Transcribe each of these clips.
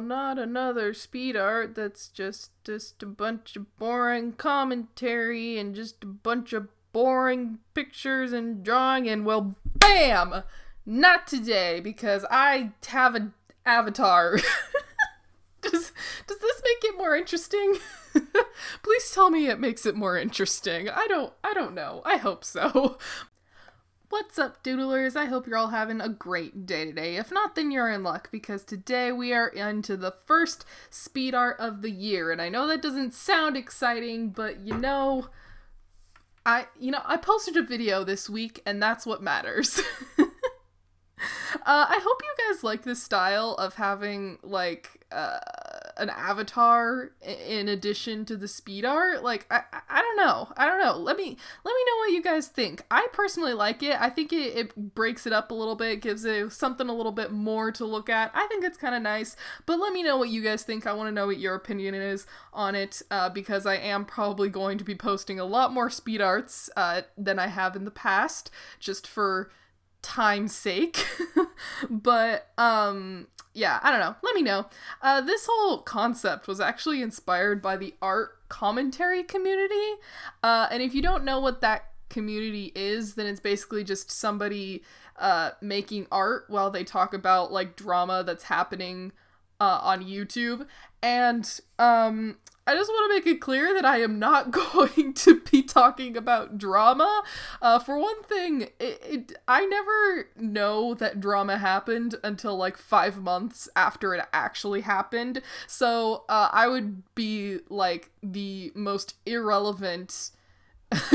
not another speed art that's just a bunch of boring commentary and just a bunch of boring pictures and drawing and, well, bam! Not today, because I have an avatar. Does this make it more interesting? Please tell me it makes it more interesting. I don't know. I hope so. What's up, Doodlers? I hope you're all having a great day today. If not, then you're in luck, because today we are into the first speed art of the year. And I know that doesn't sound exciting, but I posted a video this week, and that's what matters. I hope you guys like this style of having, an avatar in addition to the speed art. I don't know. Let me know what you guys think. I personally like it. I think it breaks it up a little bit, gives it something a little bit more to look at. I think it's kind of nice, but let me know what you guys think. I want to know what your opinion is on it, because I am probably going to be posting a lot more speed arts than I have in the past, just for time's sake. But yeah, I don't know. Let me know. This whole concept was actually inspired by the art commentary community. And if you don't know what that community is, then it's basically just somebody making art while they talk about drama that's happening on YouTube. And I just want to make it clear that I am not going to be talking about drama. For one thing, I never know that drama happened until 5 months after it actually happened. So I would be the most irrelevant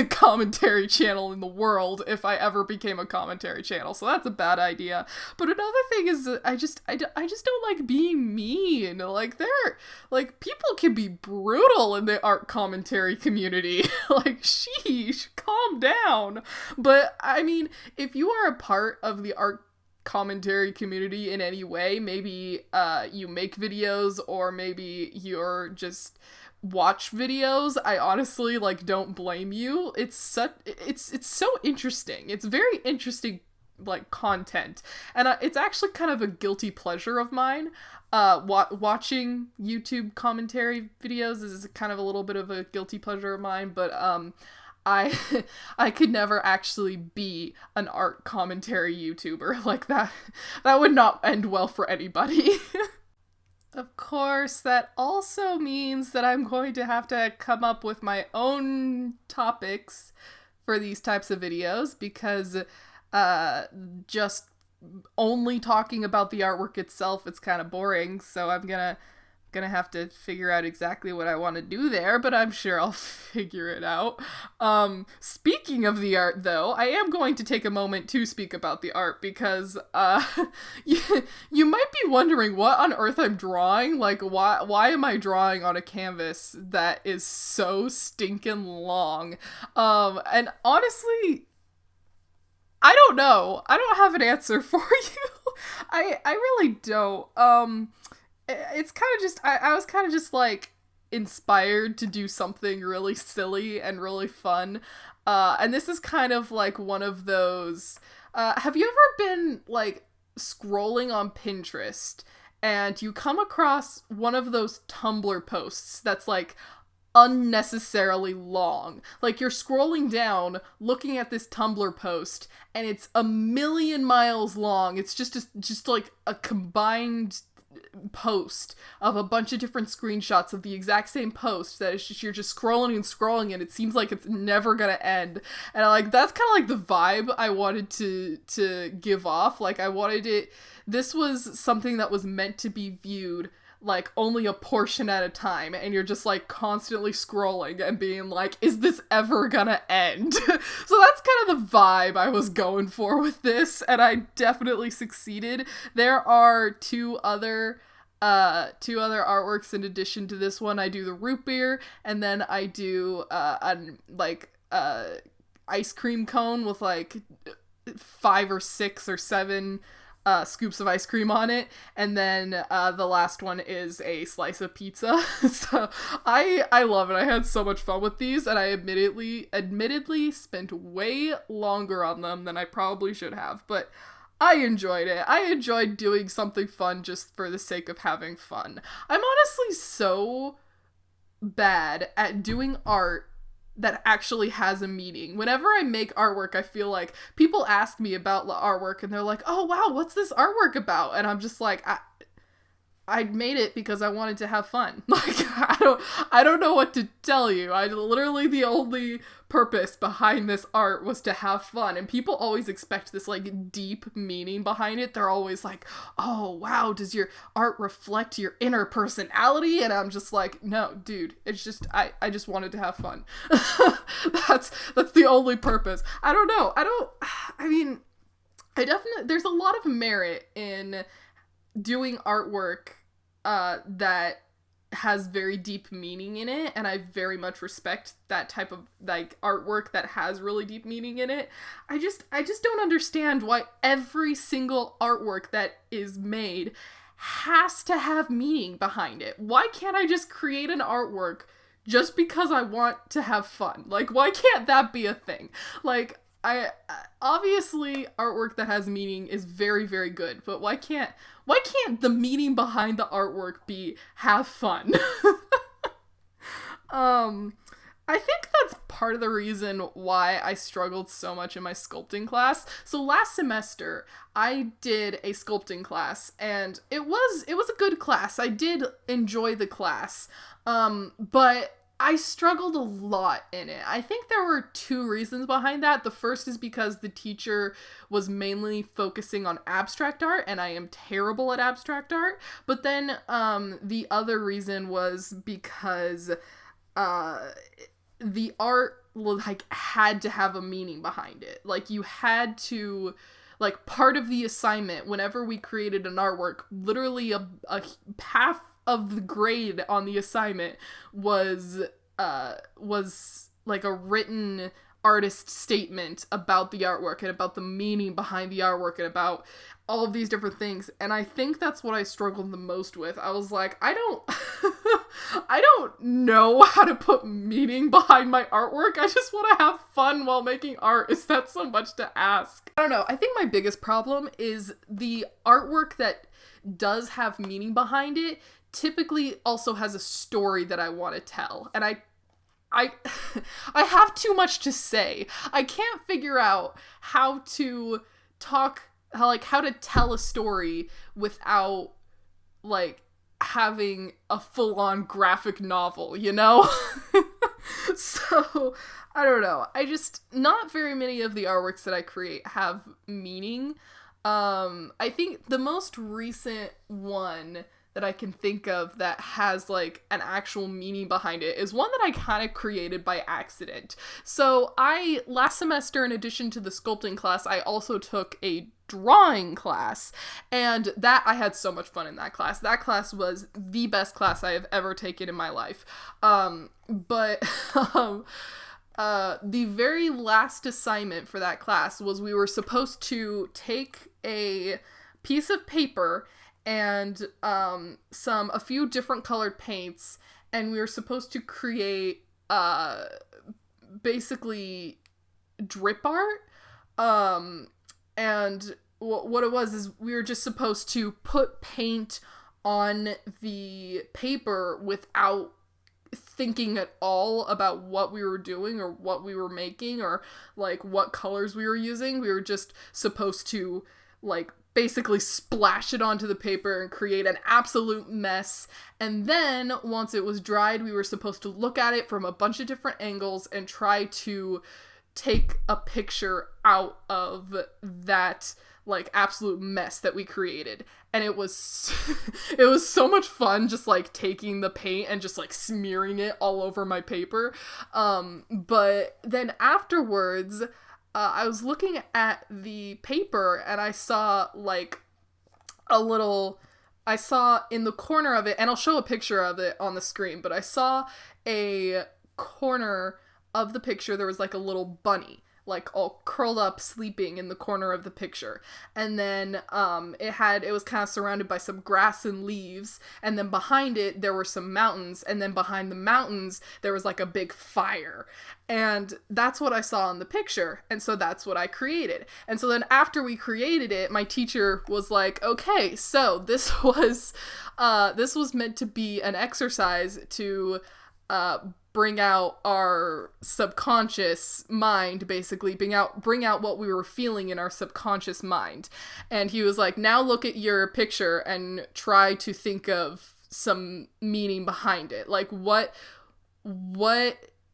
commentary channel in the world if I ever became a commentary channel, so that's a bad idea. But another thing is that I just don't like being mean. People can be brutal in the art commentary community. Sheesh, calm down. But I mean, if you are a part of the art commentary community in any way, maybe you make videos, or maybe you're just watch videos, I honestly don't blame you. It's so interesting. It's very interesting content, and it's actually kind of a guilty pleasure of mine. Watching YouTube commentary videos is kind of a little bit of a guilty pleasure of mine, but I could never actually be an art commentary YouTuber like that. That would not end well for anybody. Of course, that also means that I'm going to have to come up with my own topics for these types of videos, because just only talking about the artwork itself, it's kind of boring, so I'm gonna have to figure out exactly what I want to do there, but I'm sure I'll figure it out. Speaking of the art, though, I am going to take a moment to speak about the art, because you might be wondering what on earth I'm drawing. Why am I drawing on a canvas that is so stinking long? And honestly, I don't know. I don't have an answer for you. I really don't. It's kind of just, I was kind of just inspired to do something really silly and really fun. And this is kind of one of those, have you ever been scrolling on Pinterest and you come across one of those Tumblr posts that's unnecessarily long? You're scrolling down looking at this Tumblr post and it's a million miles long. It's just a combined post of a bunch of different screenshots of the exact same post that is you're just scrolling and scrolling, and it seems like it's never gonna end. And that's kind of the vibe I wanted to give off. I wanted it, this was something that was meant to be viewed only a portion at a time, and you're just constantly scrolling and being is this ever gonna end? So that's kind of the vibe I was going for with this, and I definitely succeeded. There are two other artworks in addition to this one. I do the root beer, and then I do ice cream cone with 5 or 6 or 7 scoops of ice cream on it, and then the last one is a slice of pizza. So I love it. I had so much fun with these, and I admittedly spent way longer on them than I probably should have, but I enjoyed it. I enjoyed doing something fun just for the sake of having fun. I'm honestly so bad at doing art that actually has a meaning. Whenever I make artwork, I feel like people ask me about artwork and they're like, "Oh wow, what's this artwork about?" And I'm just like, I made it because I wanted to have fun. Like, I don't know what to tell you. I literally, the only purpose behind this art was to have fun. And people always expect this like deep meaning behind it. They're always like, "Oh wow, does your art reflect your inner personality?" And I'm just like, "No, dude, it's just I just wanted to have fun." That's the only purpose. I don't know. I mean, I definitely, there's a lot of merit in doing artwork that has very deep meaning in it, and I very much respect that type of like artwork that has really deep meaning in it. I just don't understand why every single artwork that is made has to have meaning behind it. Why can't I just create an artwork just because I want to have fun? Like, why can't that be a thing? Like, I obviously artwork that has meaning is very, very good, but why can't the meaning behind the artwork be have fun? I think that's part of the reason why I struggled so much in my sculpting class. So last semester, I did a sculpting class, and it was a good class. I did enjoy the class, but I struggled a lot in it. I think there were two reasons behind that. The first is because the teacher was mainly focusing on abstract art, and I am terrible at abstract art. But then the other reason was because the art like had to have a meaning behind it. Like, you had to, like, part of the assignment whenever we created an artwork, literally a half of the grade on the assignment was like a written artist statement about the artwork and about the meaning behind the artwork and about all of these different things. And I think that's what I struggled the most with. I was like, I don't I don't know how to put meaning behind my artwork. I just want to have fun while making art. Is that so much to ask? I don't know. I think my biggest problem is the artwork that does have meaning behind it typically also has a story that I want to tell. And I have too much to say. I can't figure out how to how to tell a story without like having a full-on graphic novel, you know? So, I don't know. Not very many of the artworks that I create have meaning. I think the most recent one that I can think of that has like an actual meaning behind it is one that I kind of created by accident. So last semester, in addition to the sculpting class, I also took a drawing class, and that I had so much fun in that class. That class was the best class I have ever taken in my life. But the very last assignment for that class was we were supposed to take a piece of paper and a few different colored paints, and we were supposed to create basically drip art. And what it was is we were just supposed to put paint on the paper without thinking at all about what we were doing or what we were making or like what colors we were using. We were just supposed to like basically splash it onto the paper and create an absolute mess. And then once it was dried, we were supposed to look at it from a bunch of different angles and try to take a picture out of that like absolute mess that we created. And it was so much fun just like taking the paint and just like smearing it all over my paper. But then afterwards, I was looking at the paper and I saw like I saw in the corner of it, and I'll show a picture of it on the screen, but I saw a corner of the picture, there was like a little bunny. like all curled up sleeping in the corner of the picture. And then it was kind of surrounded by some grass and leaves, and then behind it there were some mountains, and then behind the mountains there was like a big fire. And that's what I saw in the picture, and so that's what I created. And so then after we created it, my teacher was like, okay, so this was meant to be an exercise to bring out our subconscious mind, basically bring out what we were feeling in our subconscious mind. And he was like, now look at your picture and try to think of some meaning behind it. Like what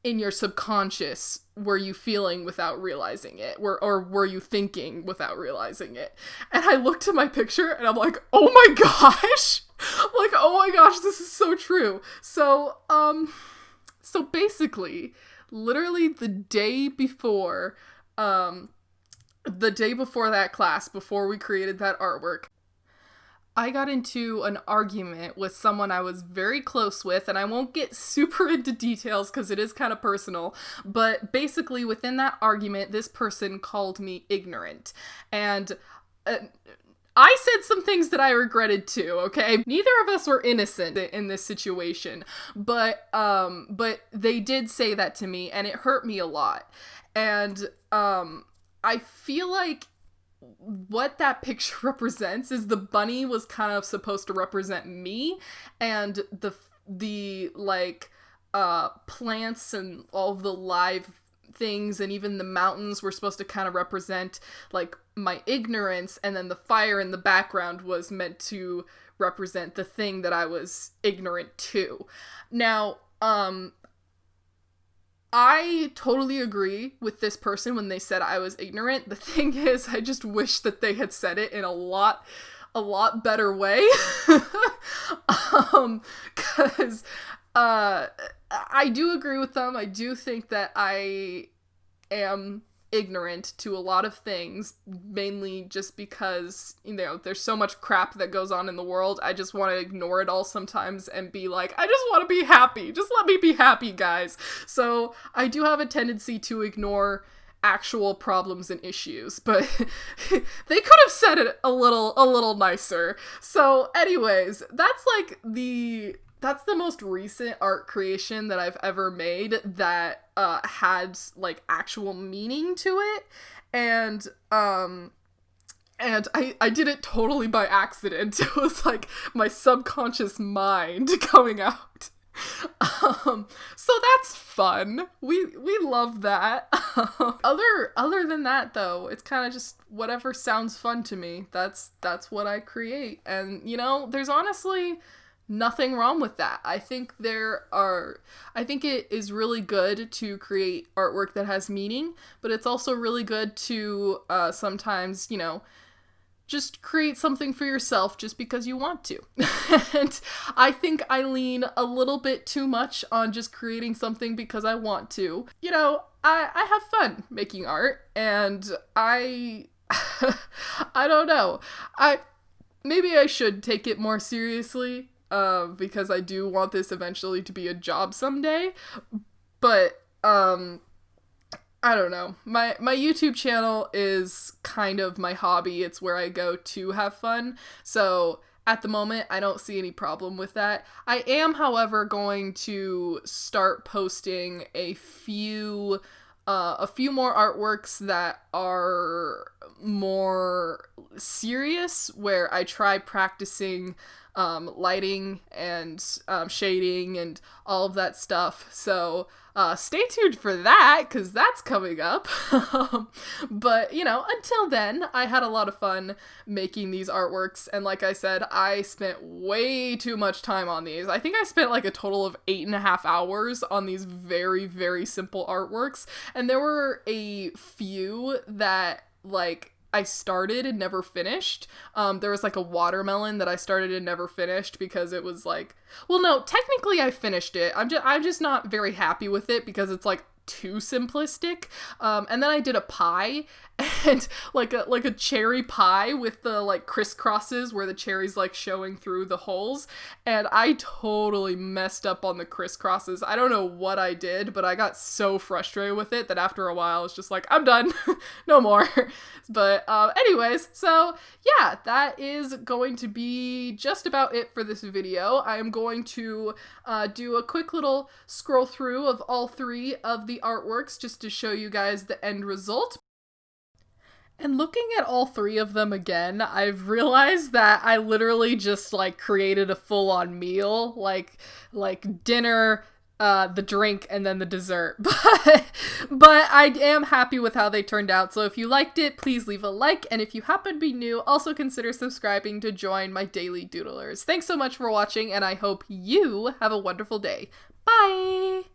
in your subconscious were you feeling without realizing it? Or were you thinking without realizing it? And I looked at my picture and I'm like, oh my gosh! Like, oh my gosh, this is so true. So basically, literally the day before that class, before we created that artwork, I got into an argument with someone I was very close with, and I won't get super into details because it is kind of personal, but basically within that argument, this person called me ignorant, and I said some things that I regretted too, okay? Neither of us were innocent in this situation, but they did say that to me, and it hurt me a lot, and I feel like what that picture represents is the bunny was kind of supposed to represent me, and the like plants and all of the live things and even the mountains were supposed to kind of represent like my ignorance, and then the fire in the background was meant to represent the thing that I was ignorant to. Now, I totally agree with this person when they said I was ignorant. The thing is, I just wish that they had said it in a lot better way. 'Cause I do agree with them. I do think that I am ignorant to a lot of things, mainly just because, you know, there's so much crap that goes on in the world. I just want to ignore it all sometimes and be like, I just want to be happy. Just let me be happy, guys. So I do have a tendency to ignore actual problems and issues, but they could have said it a little nicer. So anyways, that's the most recent art creation that I've ever made that had like actual meaning to it, and I did it totally by accident. It was like my subconscious mind coming out. So that's fun. We love that. Other than that though, it's kind of just whatever sounds fun to me. That's what I create, and you know, there's honestly nothing wrong with that. I think it is really good to create artwork that has meaning, but it's also really good to sometimes, you know, just create something for yourself just because you want to. And I think I lean a little bit too much on just creating something because I want to. You know, I have fun making art, and I don't know. Maybe I should take it more seriously. Because I do want this eventually to be a job someday, but, I don't know. My YouTube channel is kind of my hobby. It's where I go to have fun, so at the moment, I don't see any problem with that. I am, however, going to start posting a few more artworks that are more serious, where I try practicing lighting and shading and all of that stuff. So stay tuned for that, because that's coming up. But, you know, until then, I had a lot of fun making these artworks, and like I said, I spent way too much time on these. I think I spent like a total of 8.5 hours on these very, very simple artworks, and there were a few that, like, I started and never finished. There was like a watermelon that I started and never finished because it was like, well, no, technically I finished it. I'm just not very happy with it because it's like too simplistic. And then I did a pie, and like a cherry pie with the like crisscrosses where the cherry's like showing through the holes, and I totally messed up on the crisscrosses. I don't know what I did, but I got so frustrated with it that after a while I was just like, I'm done. No more. But anyways, so yeah, that is going to be just about it for this video. I am going to do a quick little scroll through of all three of the artworks just to show you guys the end result. And looking at all three of them again, I've realized that I literally just like created a full-on meal, like dinner, the drink, and then the dessert. But I am happy with how they turned out. So if you liked it, please leave a like. And if you happen to be new, also consider subscribing to join my daily doodlers. Thanks so much for watching, and I hope you have a wonderful day. Bye!